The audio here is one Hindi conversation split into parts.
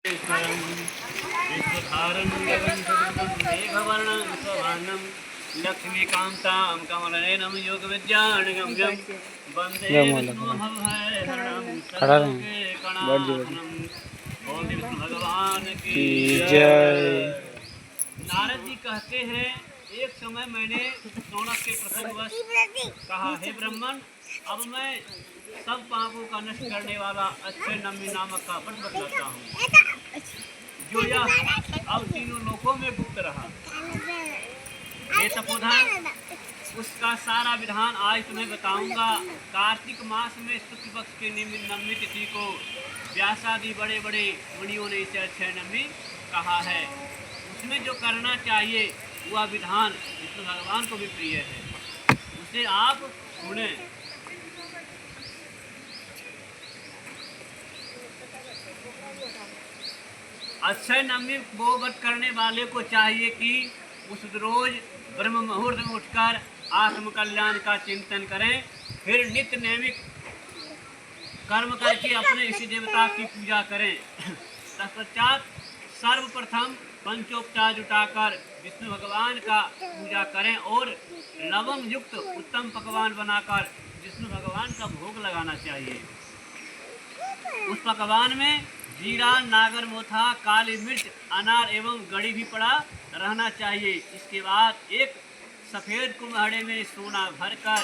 विश्वभानं लक्ष्मीकान्तां कमलनयनं योगविद्यानिगम्यं वन्दे विष्णुमभयहरणं ओम विष्णु भगवान की जय। नारद जी कहते हैं, एक समय मैंने शौनक के प्रसंगवश कहा, हे ब्राह्मण, अब मैं सब पापों का नष्ट करने वाला अक्षय नम्मी नामक का व्रत बतलाता हूँ, जो यह अब तीनों लोकों में गुप्त रहा। हे तपोधन, उसका सारा विधान आज तुम्हें बताऊंगा। कार्तिक मास में शुक्ल पक्ष के नवमी तिथि को व्यासादि बड़े बड़े मुनियों ने इसे अक्षय नवमी कहा है। उसमें जो करना चाहिए वह विधान विष्णु भगवान को भी प्रिय है, उसे आप सुने। अक्षय नवमी को व्रत करने वाले को चाहिए कि उस रोज ब्रह्म मुहूर्त में उठकर आत्म कल्याण का चिंतन करें, फिर नित्य नैमिक कर्म करके अपने इष्ट देवता की पूजा करें। तत्पश्चात सर्वप्रथम पंचोपचार जुटाकर विष्णु भगवान का पूजा करें और लवंग युक्त उत्तम पकवान बनाकर विष्णु भगवान का भोग लगाना चाहिए। उस पकवान में जीरा, नागर मोथा, काली मिर्च, अनार एवं गड़ी भी पड़ा रहना चाहिए। इसके बाद एक सफ़ेद कुम्हाड़े में सोना भरकर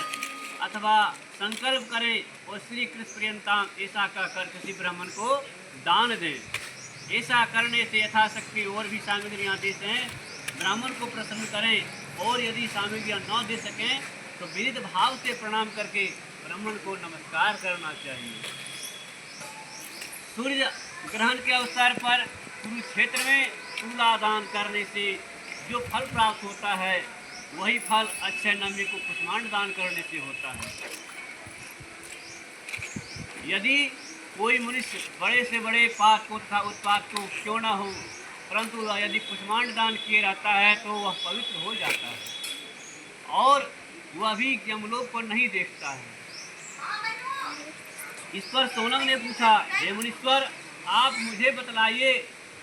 अथवा संकल्प करें और श्री कृष्ण पर्यंताम ऐसा कहकर किसी ब्राह्मण को दान दें। ऐसा करने से यथाशक्ति और भी सामग्रियाँ देते हैं, ब्राह्मण को प्रसन्न करें, और यदि सामग्रियाँ न दे सकें तो विनित भाव से प्रणाम करके ब्राह्मण को नमस्कार करना चाहिए। सूर्य ग्रहण के अवसर पर कुरुक्षेत्र में तुला दान करने से जो फल प्राप्त होता है, वही फल अक्षय नवमी को कुष्मांड दान करने से होता है। यदि कोई मनुष्य बड़े से बड़े पाप को तथा उत्पाद को क्यों न हो, परंतु यदि कुष्मांड दान किए रहता है तो वह पवित्र हो जाता है और वह भी यमलोक को नहीं देखता है। इस पर सोनक ने पूछा, हे मुनीश्वर, आप मुझे बतलाइए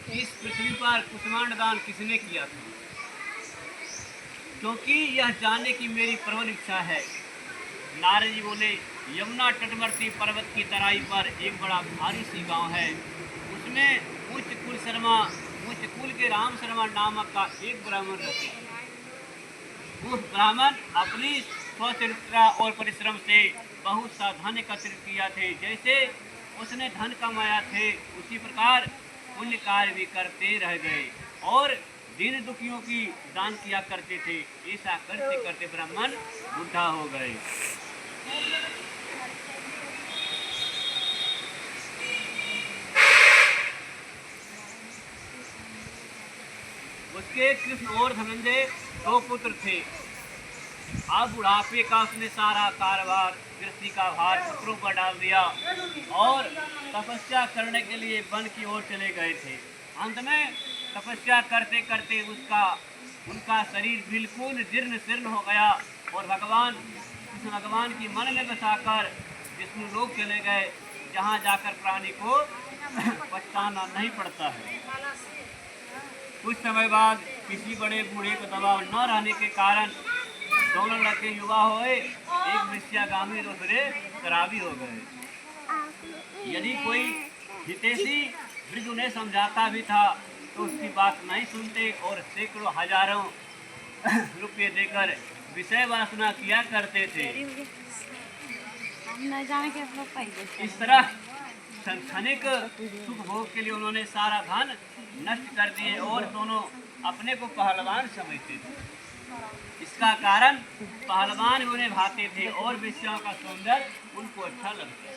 कि इस पृथ्वी पर कुष्मांड दान किसने किया था, क्योंकि यह जानने की मेरी प्रबल इच्छा है। नारद जी बोले, यमुना तटवर्ती पर्वत की तराई पर एक बड़ा भारी सी गांव है। उसमें उच्च कुल के राम शर्मा नामक का एक ब्राह्मण रहते थे। उस ब्राह्मण अपनी स्वचरित्रा और परिश्रम से बहुत सा धन एकत्रित किया थे। जैसे उसने धन कमाया थे, उसी प्रकार पुण्य कार्य भी करते रह गए और दीन दुखियों की दान किया करते थे। ऐसा करते करते ब्राह्मण बुढ़ा हो गए। उसके कृष्ण और धनंजय दो पुत्र थे। अब बुढ़ापे का उसने सारा कारोबार, गृहस्थी का भार पुत्रों पर डाल दिया और तपस्या करने के लिए वन की ओर चले गए थे। अंत में तपस्या करते करते उनका शरीर बिल्कुल जीर्ण शीर्ण हो गया और कृष्ण भगवान की मन में बसाकर विष्णु लोक चले गए, जहाँ जाकर प्राणी को पछताना नहीं पड़ता है। कुछ समय बाद किसी बड़े बूढ़े को दबाव न रहने के कारण दोनों लड़के युवा हुए, एक वेश्यागामी दूसरे शराबी हो गए। यदि कोई हितैषी वृद्ध उन्हें समझाता भी था तो उसकी बात नहीं सुनते और सैकड़ों हजारों रुपये देकर विषय वासना किया करते थे। इस तरह क्षणिक सुख भोग के लिए उन्होंने सारा धन नष्ट कर दिए और दोनों अपने को पहलवान समझते थे। इसका कारण पहलवान उन्हें भाते थे और वेश्याओं का सौंदर्य उनको अच्छा लगता।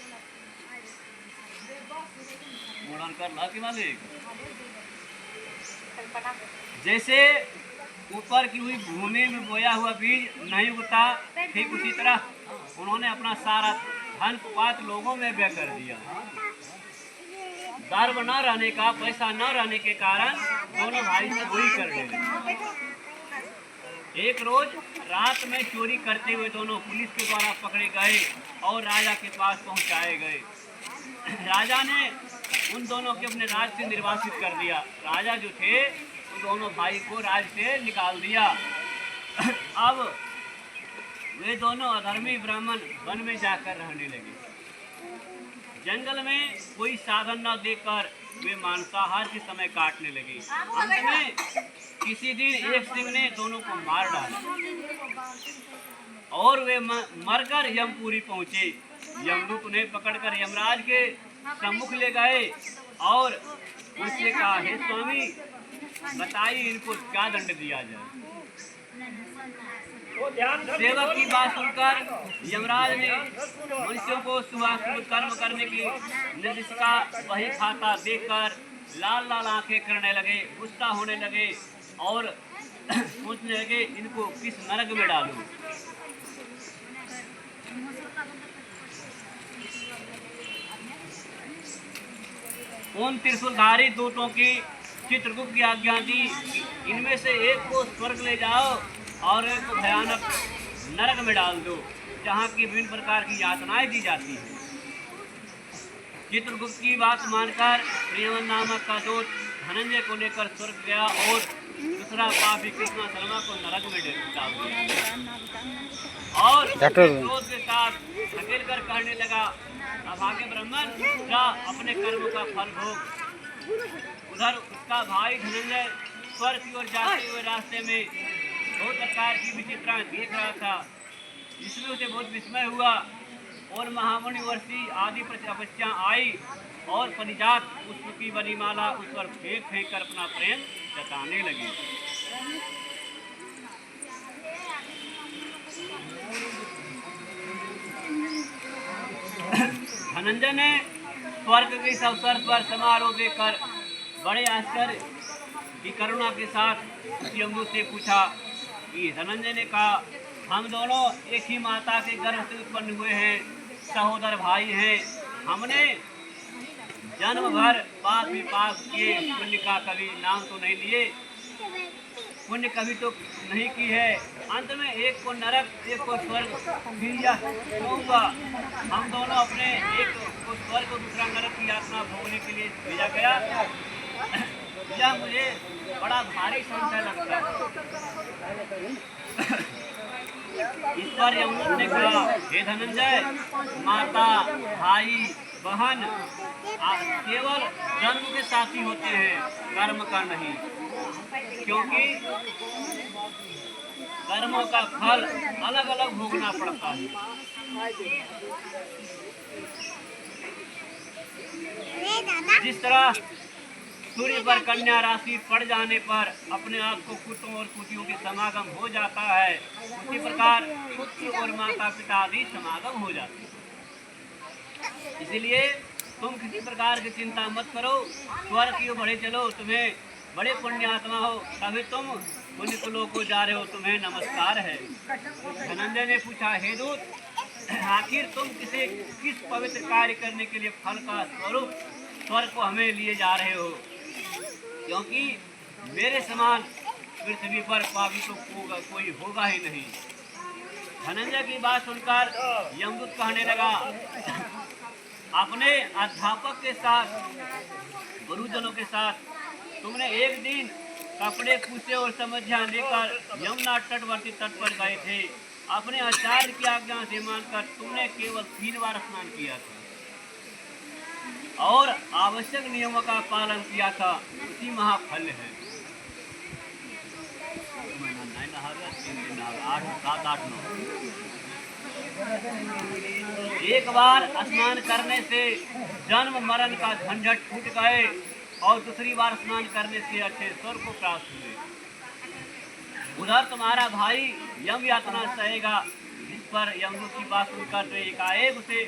जैसे ऊपर की हुई भूमि में बोया हुआ बीज नहीं उगता, ठीक उसी तरह उन्होंने अपना सारा धन पात लोगों में व्यय कर दिया। गर्व न रहने का, पैसा न रहने के कारण दोनों भाई से वही कर रहे। एक रोज रात में चोरी करते हुए दोनों पुलिस के द्वारा पकड़े गए और राजा के पास पहुंचाए गए। राजा ने उन दोनों के अपने राज से निर्वासित कर दिया। राजा जो थे उन दोनों भाई को राज से निकाल दिया। अब वे दोनों अधर्मी ब्राह्मण वन में जाकर रहने लगे। जंगल में कोई साधन न देखकर वे मांसाहार के समय काटने लगे। अंत में किसी दिन एक सिंह ने दोनों को मार डाला और वे मरकर यमपुरी पहुंचे। यमदूत उन्हें पकड़कर यमराज के सम्मुख ले गए और उससे कहा, हे स्वामी, बताइए इनको क्या दंड दिया जाए। सेवक की बात सुनकर यमराज ने मनुष्यों को शुभ कर्म करने की निर्देश का वही खाता देखकर लाल लाल आंखें करने लगे, गुस्सा होने लगे और सोचने लगे, इनको किस नरक में डालूं। उन त्रिशूलधारी दूतों की चित्रगुप्त की आज्ञा दी, इनमें से एक को स्वर्ग ले जाओ और एक को भयानक नरक में डाल दो, जहाँ की विभिन्न प्रकार की यातनाएं दी जाती हैं। चित्रगुप्त की बात मानकर प्रियवन नामक का दूत धनंजय को लेकर स्वर्ग गया और दूसरा पापी कृष्णा शर्मा को नरक में डाल दिया और क्रोध के साथ धकेल कर कहने लगा, अभागे ब्राह्मण, जा अपने कर्म का फल भोग। उधर उसका भाई धनंजय स्वर्ग की ओर जाते हुए रास्ते में बहुत प्रकार की विचित्राएं देख रहा था, जिसमें उसे बहुत विस्मय हुआ और महामुनि वर्षी आदि अपस्या आई और परिजात पुष्प की बनी माला उस पर फेंक फेंक कर अपना प्रेम जताने लगी। धनंजय ने स्वर्ग के इस अवसर पर समारोह देखकर बड़े आश्चर्य की करुणा के साथ यमदूत से पूछा कि धनंजय ने कहा, हम दोनों एक ही माता के गर्भ से उत्पन्न हुए हैं, सहोदर भाई हैं। हमने जन्म भर पाप ही पाप किए, पुण्य का कभी नाम तो नहीं लिए, पुण्य कभी तो नहीं की है। अंत में एक को नरक, एक को स्वर्ग, फिर यह कहूँगा, हम दोनों अपने एक को स्वर्ग और दूसरा नरक की यातना भोगने के लिए भेजा गया। यह मुझे बड़ा भारी संशय लगता है। इस पर यमदूत ने कहा, हे धनंजय, माता, भाई, बहन केवल जन्म के साथी होते हैं, कर्म का नहीं, क्योंकि कर्मों का फल अलग अलग भोगना पड़ता है। जिस तरह सूर्य पर कन्या राशि पड़ जाने पर अपने आप को कुतों और कुटियों के समागम हो जाता है, उसी प्रकार पुत्र और माता पिता आदि समागम हो जाते हैं। इसलिए तुम किसी प्रकार की चिंता मत करो, स्वर्ग की ओर बढ़े चलो, तुम्हें बड़े पुण्य आत्मा हो, तभी तुम पुण्य कुलों को जा रहे हो, तुम्हें नमस्कार है। धनंजय ने पूछा, हे दूत, आखिर तुम किस पवित्र कार्य करने के लिए फल का स्वरूप स्वर्ग को हमें लिए जा रहे हो, क्योंकि मेरे समान पृथ्वी पर पापी तो कोई होगा ही नहीं। धनंजय की बात सुनकर यमदूत कहने लगा, अपने अध्यापक के साथ, गुरुजनों के साथ तुमने एक दिन कपड़े पूछे और समझा लेकर यमुना तटवर्ती तट पर गए थे। अपने आचार्य की आज्ञा से मानकर तुमने केवल 3 बार स्नान किया था और आवश्यक नियमों का पालन किया था, उसी महाफल है। 1 बार स्नान करने से जन्म मरण का झंझट छूट गए और दूसरी बार स्नान करने से अच्छे स्वर्ग को प्राप्त हुए। उधर तुम्हारा भाई यम यातना सहेगा। इस पर यमदूत की बात सुनकर तो एकाएक उसे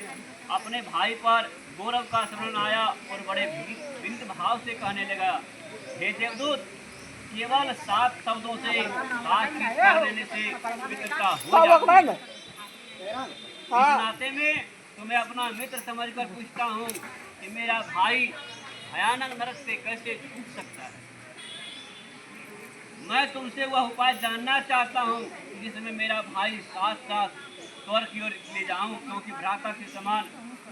अपने भाई पर गौरव का स्मरण आया और बड़े विनम्र भाव से कहने लगा, हे देवदूत, केवल 7 शब्दों से बातचीत कर लेने से मित्रता हो जाती है। इस नाते में तुम्हें अपना मित्र समझकर पूछता हूँ कि मेरा भाई भयानक नरक से कैसे छूट सकता है। मैं तुमसे वह उपाय जानना चाहता हूँ जिसमें मेरा भाई साथ साथ स्वर्ग की ओर ले जाऊं, क्योंकि भ्राता के समान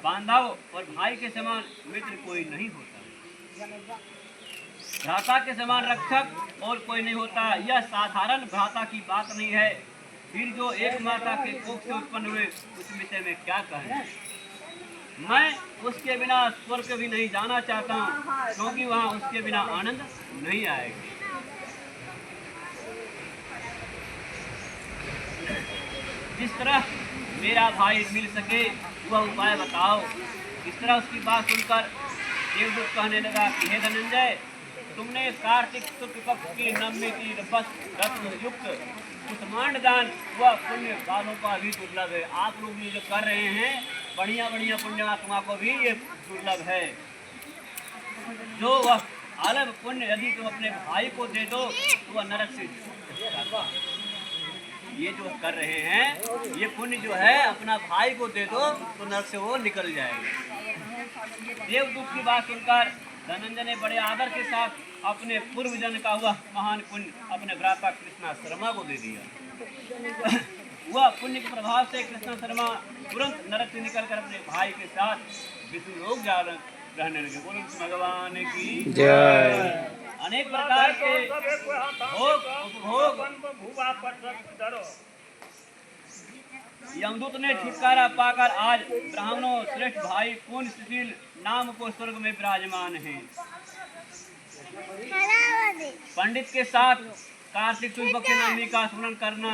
बांधव और भाई के समान मित्र कोई नहीं होता। भ्राता के समान रक्षक और कोई नहीं होता। यह साधारण भ्राता की बात नहीं है। फिर जो एक माता के कोख से उत्पन्न हुए उस विषय में क्या कहें। मैं उसके बिना स्वर्ग भी नहीं जाना चाहता हूँ, क्योंकि वहाँ उसके बिना आनंद नहीं आएगा। जिस तरह मेरा भाई मिल सके वह उपाय बताओ। इस तरह उसकी बात सुनकर देवदूत कहने लगा कि हे धनंजय, तुमने कार्तिक शुक्ल पक्ष की नवमी की रत्न युक्त कुसमांड दान वह पुण्य वालों का भी दुर्लभ है। आप लोग ये जो कर रहे हैं बढ़िया बढ़िया पुण्यात्मा को भी ये दुर्लभ है। जो वह अलग पुण्य यदि तुम अपने भाई को दे दो तो वह नरक से ये जो कर रहे हैं ये पुण्य जो है अपना भाई को दे दो तो नरक से वो निकल जाएगा। देवदूत की बात सुनकर धनंजय ने बड़े आदर के साथ अपने पूर्व जन्म का हुआ महान पुण्य अपने भ्राता कृष्णा शर्मा को दे दिया। वह पुण्य के प्रभाव से कृष्णा शर्मा तुरंत नरक से निकलकर अपने भाई के साथ विष्णु लोक जा रहने लगे। बोलो भगवान की जय। अनेक प्रकार के भोग उपभोग यमदूत ने छुटकारा पाकर आज ब्राह्मणों श्रेष्ठ भाई पूर्ण सुशील नाम को स्वर्ग में विराजमान हैं। पंडित के साथ कार्तिक शुक्ल के नवमी का स्मरण करना,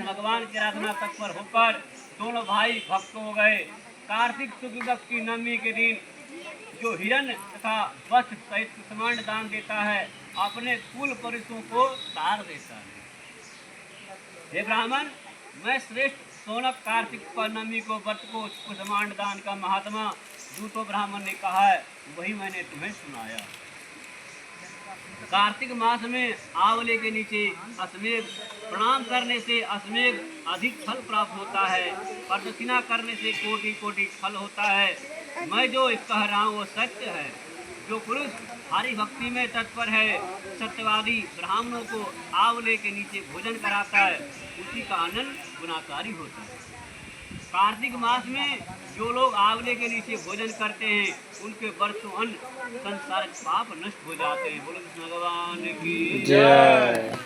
भगवान की आराधना तत्पर होकर दोनों भाई भक्त हो गए। कार्तिक शुक्ल की नवमी के दिन जो हिरण तथा वस्त्र सहित कुसमांड दान देता है अपने कुल पुरुषों को तार देता है। हे ब्राह्मण, मैं श्रेष्ठ सोनक कार्तिक पौर्णमी को व्रत को कुसमांड दान का महात्मा दूतो ब्राह्मण ने कहा है, वही मैंने तुम्हें सुनाया। कार्तिक मास में आंवले के नीचे अश्वमेध प्रणाम करने से अश्वमेध अधिक फल प्राप्त होता है। प्रदक्षिणा करने से कोटि कोटि फल होता है। मैं जो कह रहा हूँ वो सत्य है। जो पुरुष हरि भक्ति में तत्पर है, सत्यवादी ब्राह्मणों को आंवले के नीचे भोजन कराता है, उसी का आनंद गुणाकारी होता है। कार्तिक मास में जो लोग आंवले के नीचे भोजन करते हैं उनके वर्षों अन्न संसारिक पाप नष्ट हो जाते हैं। बोलो भगवान की जय।